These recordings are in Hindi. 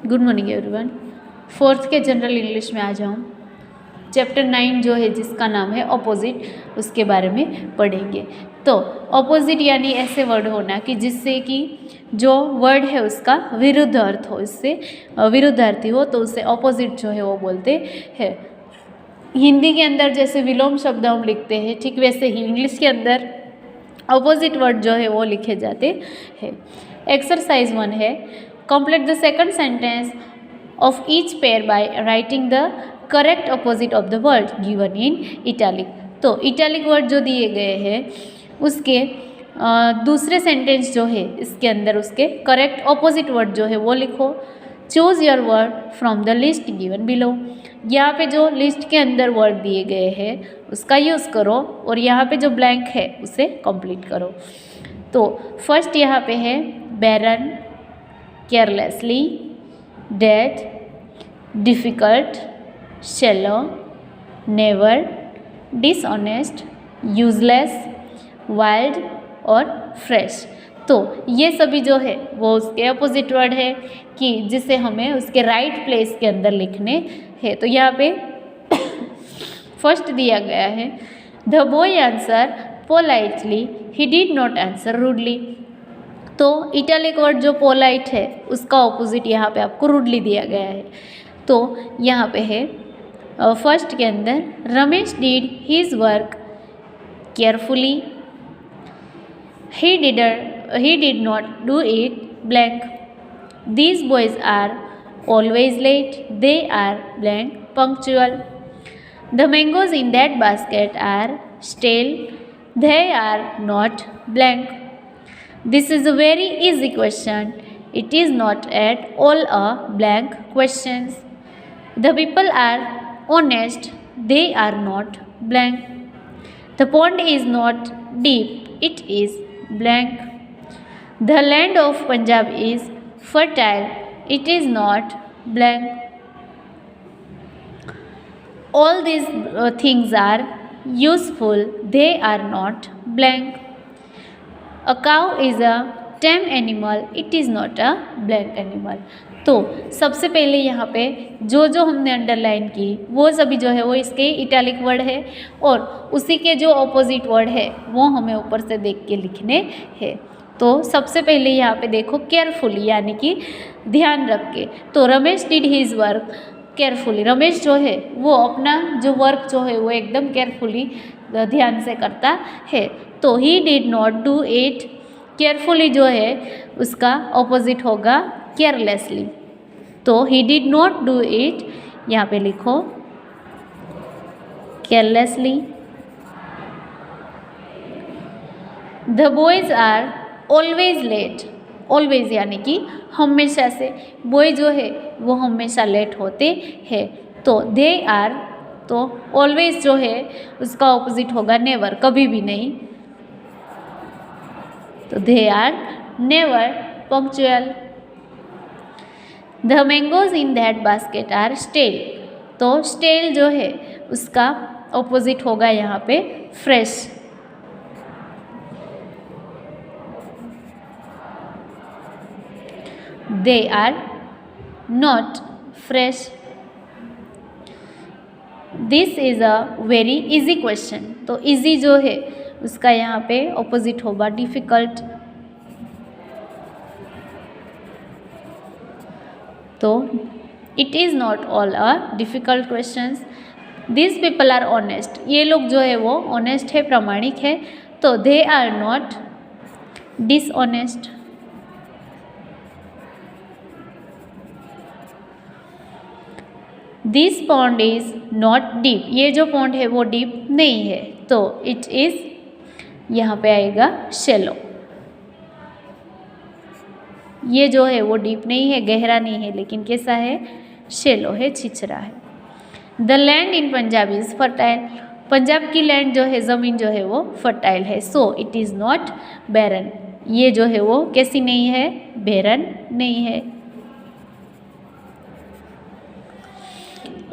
Good morning everyone. फोर्थ के जनरल इंग्लिश में आ जाऊँ। चैप्टर 9 जो है जिसका नाम है अपोजिट, उसके बारे में पढ़ेंगे। तो अपोजिट यानी ऐसे वर्ड होना कि जिससे कि जो वर्ड है उसका विरुद्ध अर्थ हो, इससे विरुद्धार्थी हो, तो उसे अपोजिट जो है वो बोलते हैं। हिंदी के अंदर जैसे विलोम शब्द हम लिखते हैं, ठीक वैसे ही इंग्लिश के अंदर अपोजिट वर्ड जो है वो लिखे जाते हैं। एक्सरसाइज 1 है, complete the second sentence of each pair by writing the correct opposite of the word given in italic. तो इटैलिक वर्ड जो दिए गए हैं उसके दूसरे सेंटेंस जो है इसके अंदर उसके करेक्ट अपोजिट वर्ड जो है वो लिखो। Choose your word from the list given below. यहाँ पे जो लिस्ट के अंदर वर्ड दिए गए हैं उसका यूज़ करो और यहाँ पे जो ब्लैंक है उसे कंप्लीट करो। तो फर्स्ट यहाँ पे है barren, carelessly, dead, difficult, shallow, never, dishonest, useless, wild और फ्रेश। तो ये सभी जो है वो उसके अपोजिट वर्ड है कि जिसे हमें उसके राइट प्लेस के अंदर लिखने हैं। तो यहाँ पे फर्स्ट दिया गया है the boy answer politely, he did not answer rudely. तो इटैलिक वर्ड जो पोलाइट है उसका ऑपोजिट यहाँ पे आपको रूडली दिया गया है। तो यहाँ पे है फर्स्ट के अंदर Ramesh did his work carefully, he did not do it blank. These boys are always late, they are blank punctual. The mangoes in that basket are stale, they are not blank. This is a very easy question, it is not at all a blank question. The people are honest, they are not blank. The pond is not deep, it is blank. The land of Punjab is fertile, it is not blank. All these things are useful, they are not blank. A cow is a tame animal, it is not a blank animal. तो सबसे पहले यहाँ पे जो जो हमने अंडरलाइन की वो सभी जो है वो इसके इटैलिक वर्ड है और उसी के जो ऑपोजिट वर्ड है वो हमें ऊपर से देख के लिखने हैं। तो सबसे पहले यहाँ पे देखो केयरफुली यानी कि ध्यान रख के। तो Ramesh did his work carefully, Ramesh जो है वो अपना जो वर्क जो है वो एकदम केयरफुली ध्यान से करता है। तो he did not do it, carefully जो है उसका ऑपोजिट होगा केयरलेसली। तो he did not do it, यहाँ पे लिखो carelessly. The boys are always late, always यानी कि हमेशा से, बॉय जो है वो हमेशा लेट होते हैं। तो दे आर, तो ऑलवेज जो है उसका ऑपोजिट होगा नेवर, कभी भी नहीं। तो they are never punctual. The mangoes in that basket are stale, तो स्टेल जो है उसका ऑपोजिट होगा यहाँ पे fresh. They are not fresh. This is a very easy question, तो इजी जो है उसका यहाँ पे ऑपोजिट होगा डिफ़िकल्ट। तो it is not all a difficult questions. This people are honest, ये लोग जो है वो ऑनेस्ट है, प्रामाणिक है। तो they are not dishonest. This pond is not deep, ये जो पॉन्ड है वो डीप नहीं है। तो इट इज़ यहाँ पे आएगा शैलो, ये जो है वो डीप नहीं है, गहरा नहीं है, लेकिन कैसा है, शैलो है, छिछरा है। The land in Punjab is fertile, Punjab की लैंड जो है, ज़मीन जो है वो फर्टाइल है। सो इट इज़ नॉट बैरन, ये जो है वो कैसी नहीं है, बैरन नहीं है।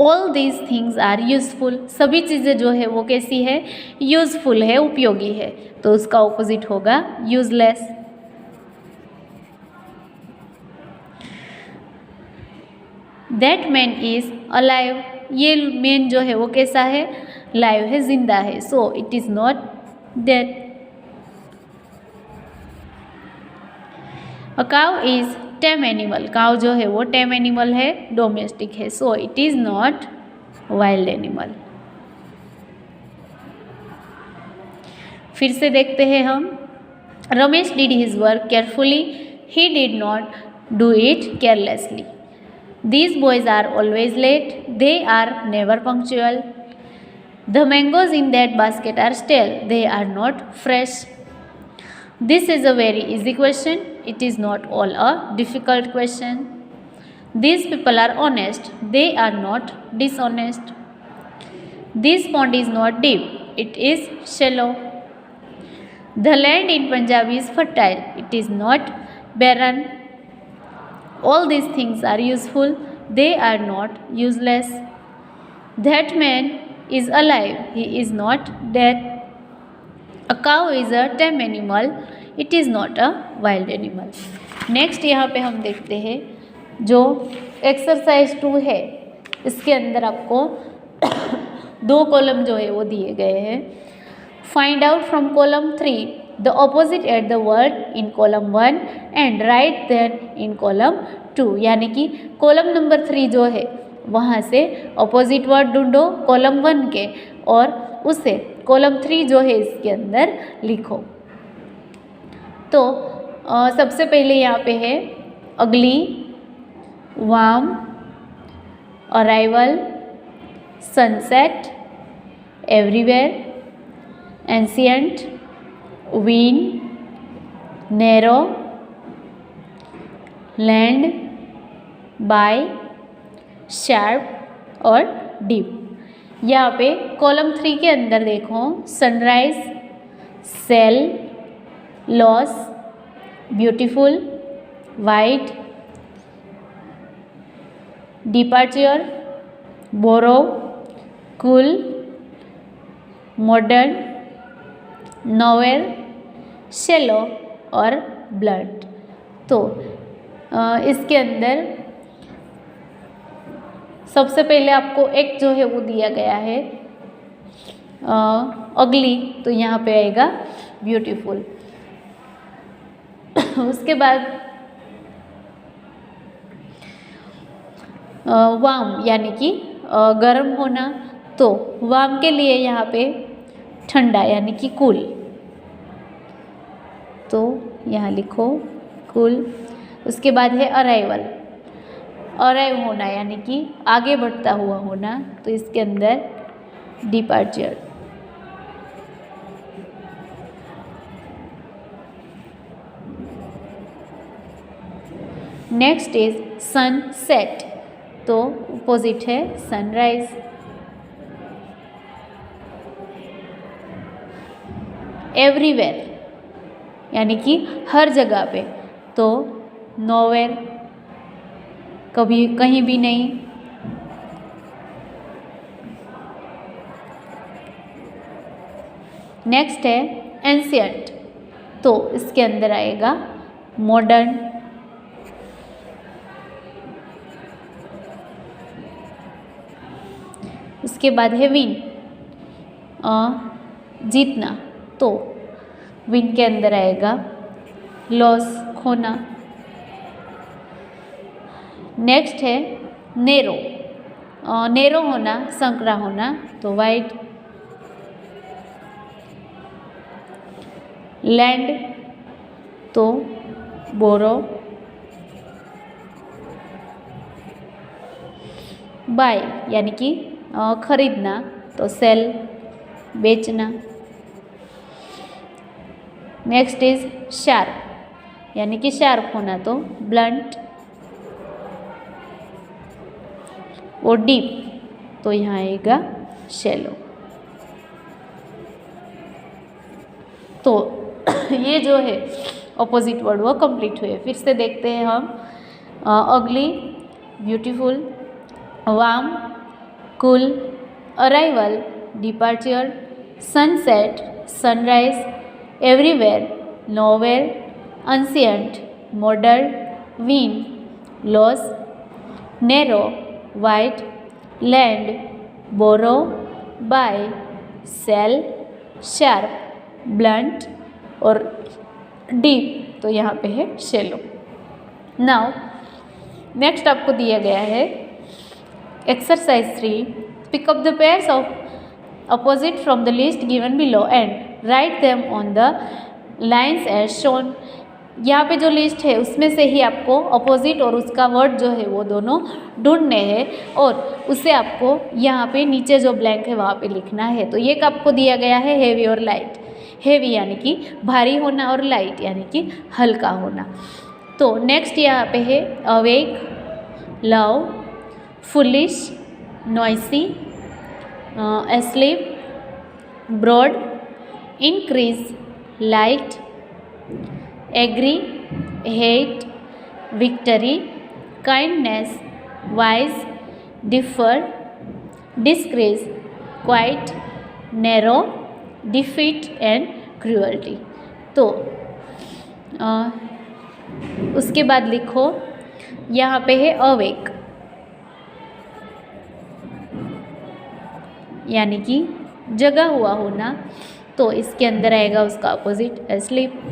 All these things are useful, सभी चीज़ें जो है वो कैसी है, यूजफुल है, उपयोगी है। तो उसका ऑपोजिट होगा useless. That man is alive, ये मैन जो है वो कैसा है, लाइव है, जिंदा है, so it is not dead. A cow is time animal, cow जो है वो टेम एनिमल है, डोमेस्टिक है, so it is not wild animal. फिर से देखते हैं हम, Ramesh did his work carefully, he did not do it carelessly. These boys are always late, they are never punctual. The mangoes in that basket are stale, they are not fresh. This is a very easy question, it is not all a difficult question. These people are honest, they are not dishonest. This pond is not deep, it is shallow. The land in Punjab is fertile, it is not barren. All these things are useful, they are not useless. That man is alive, he is not dead. A cow is a tame animal, it is not a wild animal. Next यहाँ पे हम देखते हैं जो एक्सरसाइज 2 है, इसके अंदर आपको 2 कॉलम जो है वो दिए गए हैं। Find out from column 3 the opposite at the word in column 1 and write them in column 2, यानी कि कॉलम नंबर 3 जो है वहाँ से ऑपोजिट वर्ड ढूंढो कॉलम 1 के और उसे कॉलम 3 जो है इसके अंदर लिखो। तो सबसे पहले यहाँ पे है ugly, warm, arrival, sunset, everywhere, ancient, win, narrow, lend, buy, sharp और डीप। यहाँ पे कॉलम 3 के अंदर देखो, sunrise, sell, loss, beautiful, white, departure, borrow, cool, modern, novel, shallow और ब्लड। तो इसके अंदर सबसे पहले आपको एक जो है वो दिया गया है अगली, तो यहाँ पे आएगा ब्यूटीफुल। उसके बाद वार्म यानी कि गर्म होना, तो वार्म के लिए यहाँ पे ठंडा यानी कि कूल, तो यहाँ लिखो कूल। उसके बाद है अराइवल, अराइव होना यानी कि आगे बढ़ता हुआ होना, तो इसके अंदर डिपार्चर। नेक्स्ट इज सनसेट, तो अपोजिट है सनराइज। एवरीवेयर यानी कि हर जगह पे, तो नोवेयर कभी कहीं भी नहीं। नेक्स्ट है एंशिएंट, तो इसके अंदर आएगा मॉडर्न। उसके बाद है विन, जीतना, तो विन के अंदर आएगा लॉस, खोना। नेक्स्ट है नेरो, नेरो होना, संकरा होना, तो वाइड। लैंड, तो बोरो। बाय यानी कि खरीदना, तो सेल, बेचना। नेक्स्ट इज शार्प यानी कि शार्प होना, तो ब्लंट। और डीप, तो यहाँ आएगा शैलो। तो ये जो है ऑपोजिट वर्ड वो कंप्लीट हुए। फिर से देखते हैं हम, ugly, beautiful, warm, cool, arrival, departure, sunset, sunrise, everywhere, nowhere, ancient, modern, win, loss, narrow, white, lend, borrow, buy, sell, sharp, blunt और डीप, तो यहाँ पे है शेलो। नाउ नेक्स्ट आपको दिया गया है exercise 3, pick up the pairs of opposite from the list given below and write them on the lines as shown. यहाँ पे जो लिस्ट है उसमें से ही आपको अपोजिट और उसका वर्ड जो है वो दोनों ढूंढने हैं और उसे आपको यहाँ पे नीचे जो ब्लैंक है वहाँ पे लिखना है। तो ये आपको दिया गया है हेवी और लाइट। हेवी यानी कि भारी होना और लाइट यानी कि हल्का होना। तो नेक्स्ट यहाँ पे है awake, love, foolish, noisy, asleep, broad, increase, light, agree, hate, victory, kindness, wise, differ, decrease, quiet, narrow, defeat and cruelty. तो उसके बाद लिखो यहाँ पे है अवेक यानी कि जगा हुआ होना, तो इसके अंदर आएगा उसका अपोजिट एस्लीप।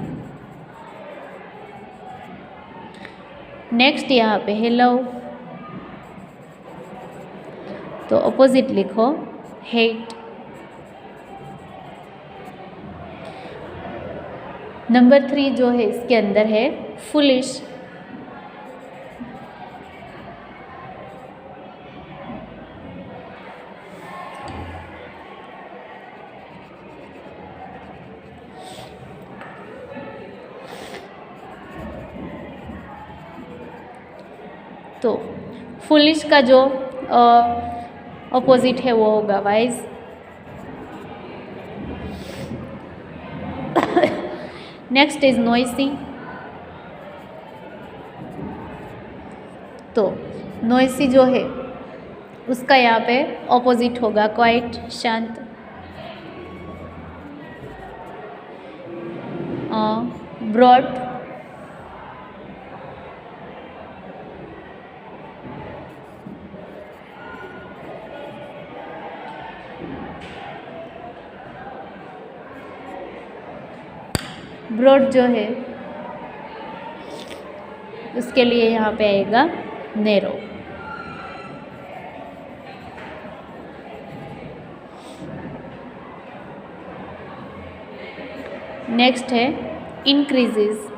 नेक्स्ट यहाँ पे है लव, तो अपोजिट लिखो हेट। नंबर 3 जो है इसके अंदर है फुलिश, तो फुलिश का जो अपोजिट है वो होगा वाइज। नेक्स्ट इज नॉइसी, तो नॉइसी जो है उसका यहाँ पे ऑपोजिट होगा क्वाइट, शांत। ब्रॉड, ब्रॉड जो है उसके लिए यहाँ पे आएगा नैरो। नेक्स्ट है इंक्रीजेस,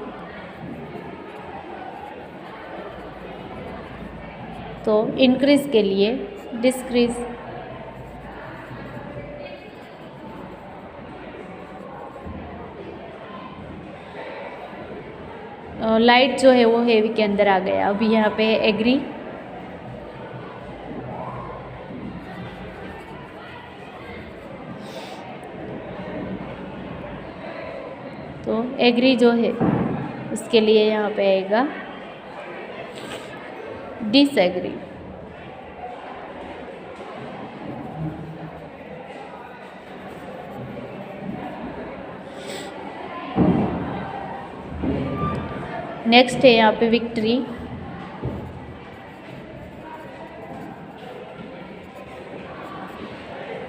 तो इंक्रीज के लिए डिस्क्रीज। लाइट जो है वो हेवी के अंदर आ गया। अभी यहाँ पे है एग्री, तो एग्री जो है उसके लिए यहाँ पे आएगा डिसएग्री। नेक्स्ट है यहाँ पे विक्ट्री,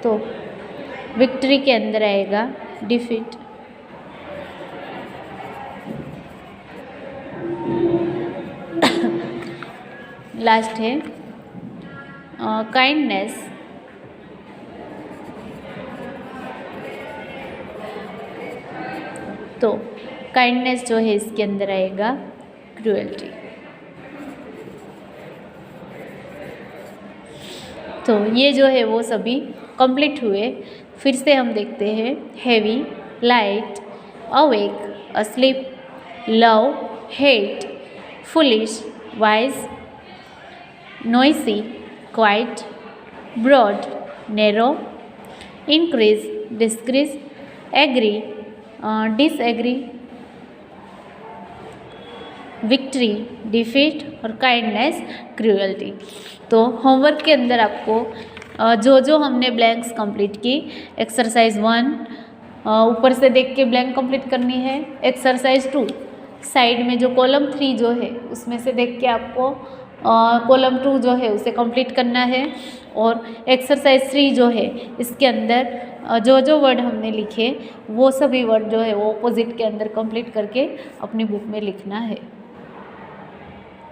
तो विक्ट्री के अंदर आएगा डिफीट। लास्ट है काइंडनेस, तो काइंडनेस जो है इसके अंदर आएगा क्रूएल्टी। तो ये जो है वो सभी कंप्लीट हुए। फिर से हम देखते हैं heavy, light, awake, asleep, love, hate, foolish, wise, noisy, quiet, broad, narrow, increase, decrease, agree, disagree, victory, defeat और काइंडनेस, क्रूएल्टी। तो होमवर्क के अंदर आपको जो हमने ब्लैंक्स कंप्लीट की, एक्सरसाइज 1 ऊपर से देख के ब्लैंक कंप्लीट करनी है। एक्सरसाइज 2 साइड में जो कॉलम 3 जो है उसमें से देख के आपको कॉलम 2 जो है उसे कंप्लीट करना है। और एक्सरसाइज 3 जो है इसके अंदर जो जो वर्ड हमने लिखे वो सभी वर्ड जो है वो ऑपोजिट के अंदर कंप्लीट करके अपनी बुक में लिखना है।